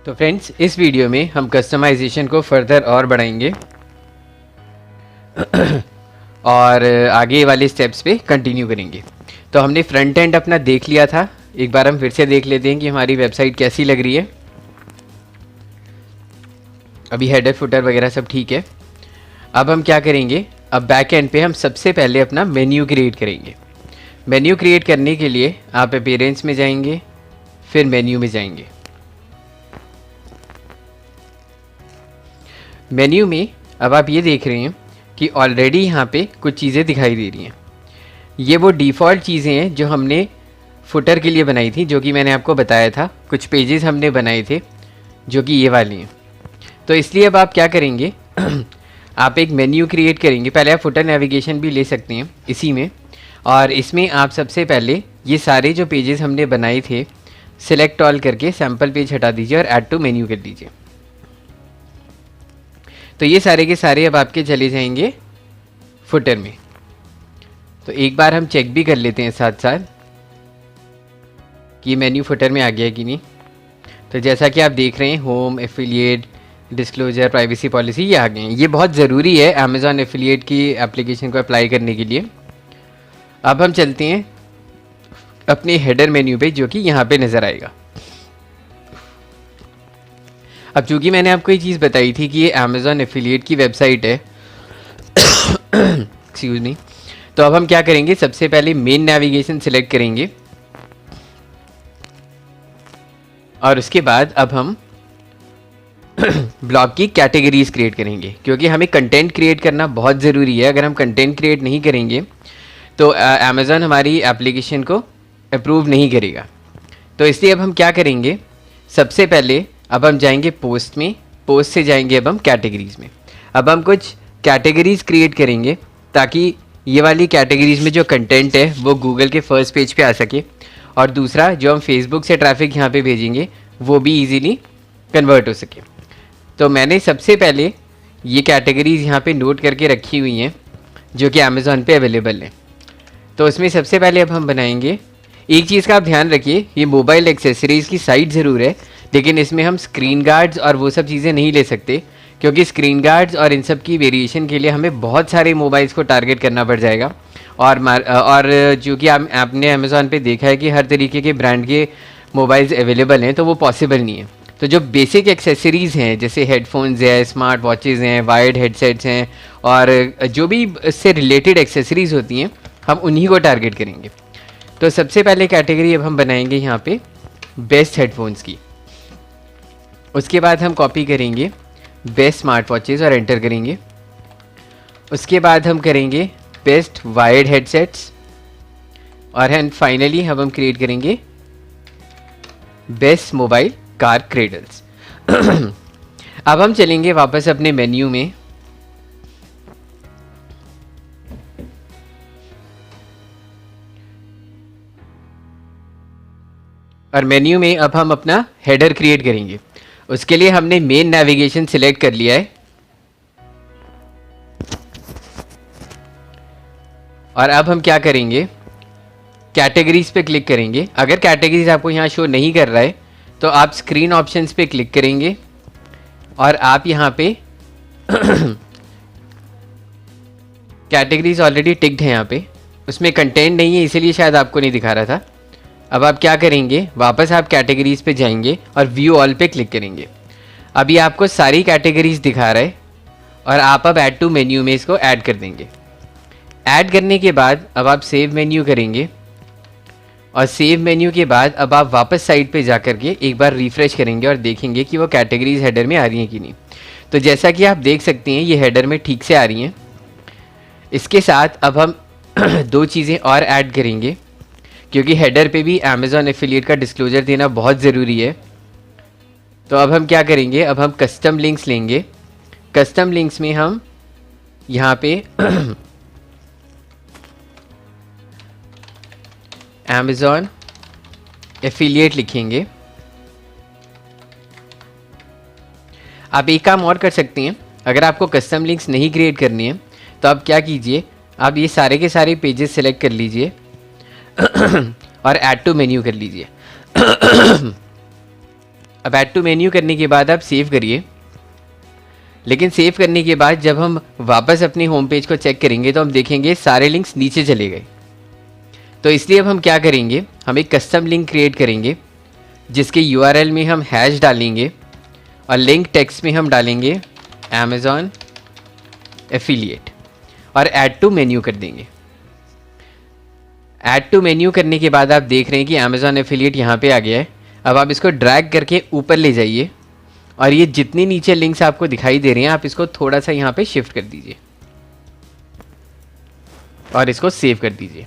तो फ्रेंड्स, इस वीडियो में हम कस्टमाइजेशन को फर्दर और बढ़ाएंगे और आगे वाले स्टेप्स पे कंटिन्यू करेंगे। तो हमने फ्रंट एंड अपना देख लिया था, एक बार हम फिर से देख लेते हैं कि हमारी वेबसाइट कैसी लग रही है। अभी हेडर फुटर वगैरह सब ठीक है। अब हम क्या करेंगे, अब बैक एंड पे हम सबसे पहले अपना मेन्यू क्रिएट करेंगे। मेन्यू क्रिएट करने के लिए आप अपीयरेंस में जाएंगे, फिर मेन्यू में जाएंगे। मेन्यू में अब आप ये देख रहे हैं कि ऑलरेडी यहाँ पे कुछ चीज़ें दिखाई दे रही हैं। ये वो डिफ़ॉल्ट चीज़ें हैं जो हमने फुटर के लिए बनाई थी, जो कि मैंने आपको बताया था। कुछ पेजेस हमने बनाए थे जो कि ये वाली हैं। तो इसलिए अब आप क्या करेंगे आप एक मेन्यू क्रिएट करेंगे। पहले आप फुटर नेविगेशन भी ले सकते हैं इसी में, और इसमें आप सबसे पहले ये सारे जो पेजेस हमने बनाए थे सिलेक्ट ऑल करके सैम्पल पेज हटा दीजिए और ऐड टू मेन्यू कर दीजिए। तो ये सारे के सारे अब आपके चले जाएंगे फुटर में। तो एक बार हम चेक भी कर लेते हैं साथ साथ कि मेन्यू फुटर में आ गया कि नहीं। तो जैसा कि आप देख रहे हैं, home, affiliate, disclosure, privacy policy, ये आ गए हैं। ये बहुत ज़रूरी है अमेज़ॉन एफिलिएट की एप्लीकेशन को अप्लाई करने के लिए। अब हम चलते हैं अपने हेडर मेन्यू पे, जो कि यहाँ पे नज़र आएगा। अब चूँकि मैंने आपको ये चीज़ बताई थी कि ये अमेज़ॉन एफिलिएट की वेबसाइट है एक्सक्यूज़ मी। तो अब हम क्या करेंगे, सबसे पहले मेन नेविगेशन सिलेक्ट करेंगे और उसके बाद अब हम ब्लॉग की कैटेगरीज क्रिएट करेंगे, क्योंकि हमें कंटेंट क्रिएट करना बहुत ज़रूरी है। अगर हम कंटेंट क्रिएट नहीं करेंगे तो अमेज़ॉन हमारी एप्लीकेशन को अप्रूव नहीं करेगा। तो इसलिए अब हम क्या करेंगे, सबसे पहले अब हम जाएंगे पोस्ट में, पोस्ट से जाएंगे अब हम कैटेगरीज़ में। अब हम कुछ कैटेगरीज़ क्रिएट करेंगे ताकि ये वाली कैटेगरीज़ में जो कंटेंट है वो गूगल के फर्स्ट पेज पे आ सके, और दूसरा जो हम फेसबुक से ट्रैफिक यहाँ पे भेजेंगे वो भी इजीली कन्वर्ट हो सके। तो मैंने सबसे पहले ये कैटेगरीज़ यहाँ पे नोट करके रखी हुई हैं जो कि अमेज़ॉन पे अवेलेबल हैं। तो उसमें सबसे पहले अब हम बनाएंगे, एक चीज़ का आप ध्यान रखिए, ये मोबाइल एक्सेसरीज़ की साइट ज़रूर है, लेकिन इसमें हम स्क्रीन गार्ड्स और वो सब चीज़ें नहीं ले सकते, क्योंकि स्क्रीन गार्ड्स और इन सब की वेरिएशन के लिए हमें बहुत सारे मोबाइल्स को टारगेट करना पड़ जाएगा। और जो कि आपने अमेज़ॉन पे देखा है कि हर तरीके के ब्रांड के मोबाइल्स अवेलेबल हैं, तो वो पॉसिबल नहीं है। तो जो बेसिक एक्सेसरीज़ हैं जैसे हेडफोन्स हैं, स्मार्ट वॉचेज़ हैं, वायर्ड हेडसेट्स हैं, और जो भी इससे रिलेटेड एक्सेसरीज़ होती हैं हम उन्हीं को टारगेट करेंगे। तो सबसे पहले कैटेगरी अब हम बनाएंगे यहाँ पे बेस्ट हेडफोन्स की। उसके बाद हम कॉपी करेंगे बेस्ट स्मार्ट वॉचेज़ और एंटर करेंगे। उसके बाद हम करेंगे बेस्ट वायर्ड हेडसेट्स, और एंड फाइनली अब हम क्रिएट करेंगे बेस्ट मोबाइल कार क्रेडल्स। अब हम चलेंगे वापस अपने मेन्यू में, और मेन्यू में अब हम अपना हेडर क्रिएट करेंगे। उसके लिए हमने मेन नेविगेशन सिलेक्ट कर लिया है, और अब हम क्या करेंगे, कैटेगरीज पे क्लिक करेंगे। अगर कैटेगरीज आपको यहाँ शो नहीं कर रहा है तो आप स्क्रीन ऑप्शंस पे क्लिक करेंगे, और आप यहाँ पे कैटेगरीज ऑलरेडी टिक्ड है, यहाँ पे उसमें कंटेंट नहीं है इसीलिए शायद आपको नहीं दिखा रहा था। अब आप क्या करेंगे, वापस आप कैटेगरीज पे जाएंगे और व्यू ऑल पे क्लिक करेंगे। अभी आपको सारी कैटेगरीज दिखा रहा है, और आप अब ऐड टू मेन्यू में इसको ऐड कर देंगे। ऐड करने के बाद अब आप सेव मेन्यू करेंगे, और सेव मेन्यू के बाद अब आप वापस साइट पे जा कर के एक बार रिफ़्रेश करेंगे और देखेंगे कि वो कैटेगरीज हेडर में आ रही हैं कि नहीं। तो जैसा कि आप देख सकते हैं ये हेडर में ठीक से आ रही हैं। इसके साथ अब हम दो चीज़ें और ऐड करेंगे, क्योंकि हेडर पे भी अमेज़ॉन एफिलिएट का डिस्क्लोजर देना बहुत ज़रूरी है। तो अब हम क्या करेंगे, अब हम कस्टम लिंक्स लेंगे। कस्टम लिंक्स में हम यहाँ पे अमेज़ॉन एफिलिएट लिखेंगे। आप एक काम और कर सकते हैं, अगर आपको कस्टम लिंक्स नहीं क्रिएट करनी है तो आप क्या कीजिए, आप ये सारे के सारे पेजेस सेलेक्ट कर लीजिए और ऐड टू मेन्यू कर लीजिए। अब ऐड टू मेन्यू करने के बाद आप सेव करिए। लेकिन सेव करने के बाद जब हम वापस अपनी होम पेज को चेक करेंगे तो हम देखेंगे सारे लिंक्स नीचे चले गए। तो इसलिए अब हम क्या करेंगे, हम एक कस्टम लिंक क्रिएट करेंगे जिसके URL में हम हैश डालेंगे और लिंक टेक्स्ट में हम डालेंगे Amazon एफिलिएट और ऐड टू मेन्यू कर देंगे। ऐड टू मेन्यू करने के बाद आप देख रहे हैं कि Amazon एफिलिएट यहाँ पे आ गया है। अब आप इसको ड्रैग करके ऊपर ले जाइए और ये जितनी नीचे लिंक्स आपको दिखाई दे रहे हैं आप इसको थोड़ा सा यहाँ पे शिफ्ट कर दीजिए और इसको सेव कर दीजिए।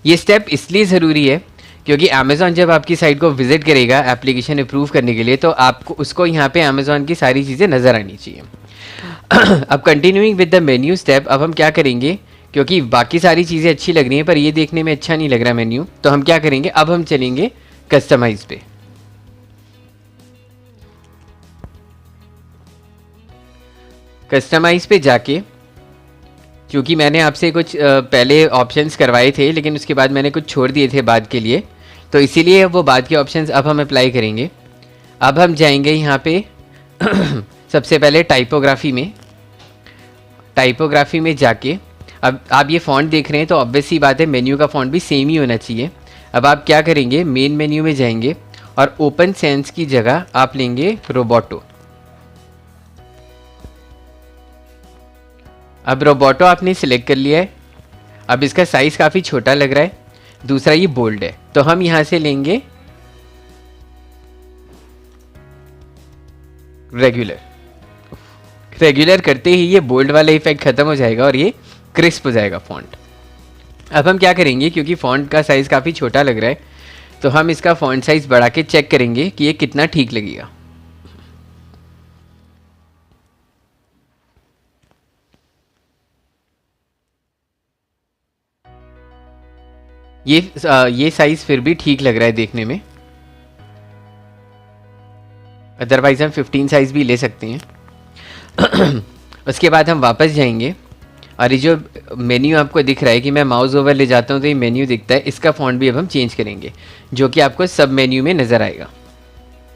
ये स्टेप इसलिए ज़रूरी है क्योंकि Amazon जब आपकी साइट को विजिट करेगा एप्लीकेशन अप्रूव करने के लिए तो आपको उसको यहाँ पे Amazon की सारी चीज़ें नज़र आनी चाहिए। अब continuing with the menu step, अब हम क्या करेंगे, क्योंकि बाकी सारी चीज़ें अच्छी लग रही हैं पर ये देखने में अच्छा नहीं लग रहा मेन्यू, तो हम क्या करेंगे, अब हम चलेंगे कस्टमाइज पे। कस्टमाइज पे जाके, क्योंकि मैंने आपसे कुछ पहले ऑप्शंस करवाए थे लेकिन उसके बाद मैंने कुछ छोड़ दिए थे बाद के लिए, तो इसीलिए वो बाद के ऑप्शंस अब हम अप्लाई करेंगे। अब हम जाएंगे यहाँ पे सबसे पहले टाइपोग्राफी में जाके, अब आप ये फ़ॉन्ट देख रहे हैं तो ऑब्वियस सी बात है मेन्यू का फ़ॉन्ट भी सेम ही होना चाहिए। अब आप क्या करेंगे, मेन मेन्यू में जाएंगे और ओपन सेंस की जगह आप लेंगे रोबोटो। अब रोबोटो आपने सिलेक्ट कर लिया है। अब इसका साइज़ काफ़ी छोटा लग रहा है, दूसरा ये बोल्ड है, तो हम यहाँ से लेंगे रेगुलर करते ही ये बोल्ड वाला इफेक्ट ख़त्म हो जाएगा और ये क्रिस्प हो जाएगा फ़ॉन्ट। अब हम क्या करेंगे, क्योंकि फ़ॉन्ट का साइज़ काफ़ी छोटा लग रहा है तो हम इसका फ़ॉन्ट साइज़ बढ़ा के चेक करेंगे कि ये कितना ठीक लगेगा। ये साइज़ फिर भी ठीक लग रहा है देखने में, अदरवाइज़ हम 15 साइज़ भी ले सकते हैं। उसके बाद हम वापस जाएंगे और ये जो मेन्यू आपको दिख रहा है कि मैं माउस ओवर ले जाता हूँ तो ये मेन्यू दिखता है, इसका फ़ॉन्ट भी अब हम चेंज करेंगे जो कि आपको सब मेन्यू में नज़र आएगा।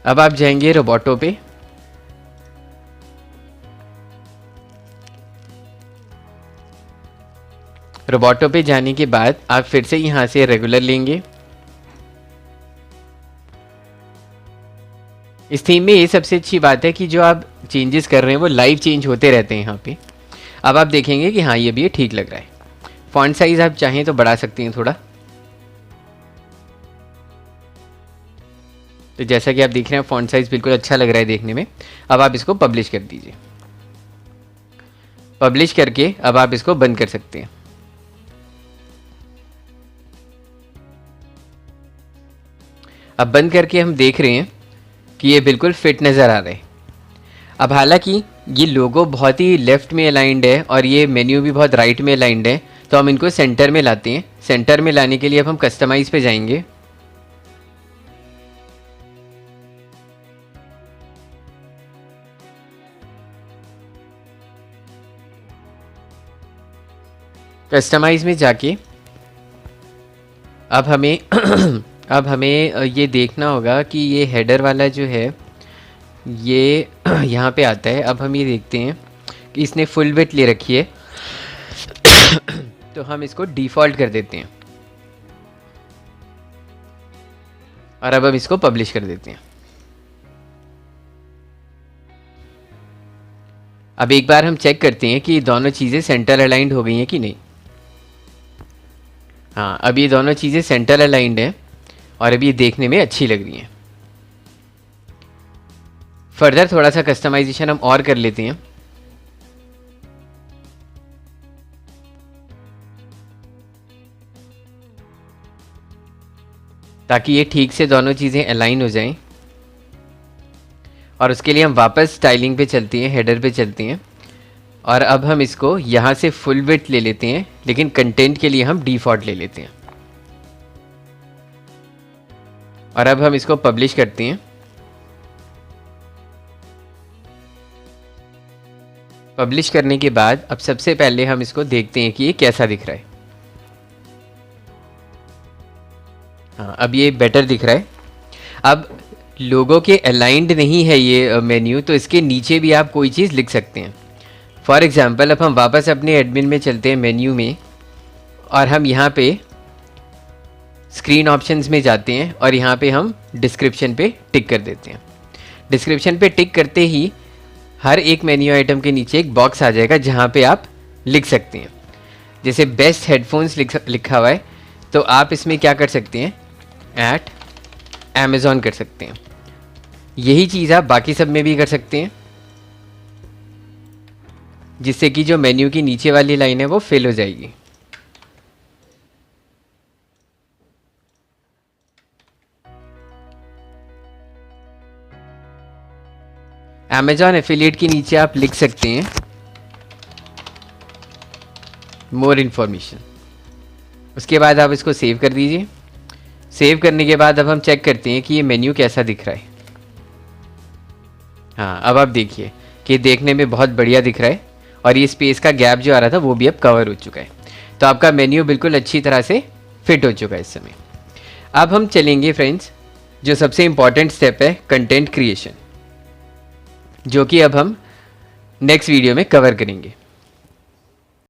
अब आप जाएंगे रोबोटो पे, रोबोटो पे जाने के बाद आप फिर से यहाँ से रेगुलर लेंगे। इस थीम में ये सबसे अच्छी बात है कि जो आप चेंजेस कर रहे हैं वो लाइव चेंज होते रहते हैं यहाँ पे। अब आप देखेंगे कि हाँ ये भी ठीक लग रहा है। फॉन्ट साइज़ आप चाहें तो बढ़ा सकते हैं थोड़ा, तो जैसा कि आप देख रहे हैं फॉन्ट साइज़ बिल्कुल अच्छा लग रहा है देखने में। अब आप इसको पब्लिश कर दीजिए। पब्लिश करके अब आप इसको बंद कर सकते हैं। अब बंद करके हम देख रहे हैं कि ये बिल्कुल फिट नज़र आ रहा है। अब हालांकि ये लोगो बहुत ही लेफ़्ट में अलाइंड है और ये मेन्यू भी बहुत राइट में अलाइंड है, तो हम इनको सेंटर में लाते हैं। सेंटर में लाने के लिए अब हम कस्टमाइज़ पे जाएंगे। कस्टमाइज़ में जाके अब हमें अब हमें ये देखना होगा कि ये हेडर वाला जो है ये यहाँ पे आता है। अब हम ये देखते हैं कि इसने फुल विड्थ ले रखी है तो हम इसको डिफ़ॉल्ट कर देते हैं और अब हम इसको पब्लिश कर देते हैं। अब एक बार हम चेक करते हैं कि दोनों चीज़ें सेंटर अलाइंड हो गई हैं कि नहीं। हाँ, अब ये दोनों चीज़ें सेंटर अलाइंड हैं और अब ये देखने में अच्छी लग रही हैं। फर्दर थोड़ा सा कस्टमाइजेशन हम और कर लेते हैं। ताकि ये ठीक से दोनों चीज़ें अलाइन हो जाएं। और उसके लिए हम वापस स्टाइलिंग पे चलते हैं, हेडर पे चलते हैं और अब हम इसको यहाँ से फुल विड्थ ले लेते हैं, लेकिन कंटेंट के लिए हम डिफ़ॉल्ट ले लेते हैं और अब हम इसको पब्लिश करते हैं। पब्लिश करने के बाद अब सबसे पहले हम इसको देखते हैं कि ये कैसा दिख रहा है। हाँ, अब ये बेटर दिख रहा है। अब लोगों के अलाइंड नहीं है ये मेन्यू, तो इसके नीचे भी आप कोई चीज़ लिख सकते हैं। फॉर एग्ज़ाम्पल अब हम वापस अपने एडमिन में चलते हैं, मेन्यू में, और हम यहाँ पे स्क्रीन ऑप्शंस में जाते हैं और यहाँ पे हम डिस्क्रिप्शन पे टिक कर देते हैं। डिस्क्रिप्शन पे टिक करते ही हर एक मेन्यू आइटम के नीचे एक बॉक्स आ जाएगा जहाँ पे आप लिख सकते हैं। जैसे बेस्ट हेडफोन्स लिखा हुआ है, तो आप इसमें क्या कर सकते हैं, एट अमेज़ॉन कर सकते हैं। यही चीज़ आप बाकी सब में भी कर सकते हैं, जिससे कि जो मेन्यू की नीचे वाली लाइन है वो फिल हो जाएगी। अमेज़ॉन एफिलिएट के नीचे आप लिख सकते हैं मोर इन्फॉर्मेशन। उसके बाद आप इसको सेव कर दीजिए। सेव करने के बाद अब हम चेक करते हैं कि ये मेन्यू कैसा दिख रहा है। हाँ, अब आप देखिए कि देखने में बहुत बढ़िया दिख रहा है और ये स्पेस का गैप जो आ रहा था वो भी अब कवर हो चुका है। तो आपका मेन्यू बिल्कुल अच्छी तरह से फिट हो चुका है इस समय। अब हम चलेंगे फ्रेंड्स, जो सबसे इम्पॉर्टेंट स्टेप है, कंटेंट क्रिएशन, जो कि अब हम नेक्स्ट वीडियो में कवर करेंगे।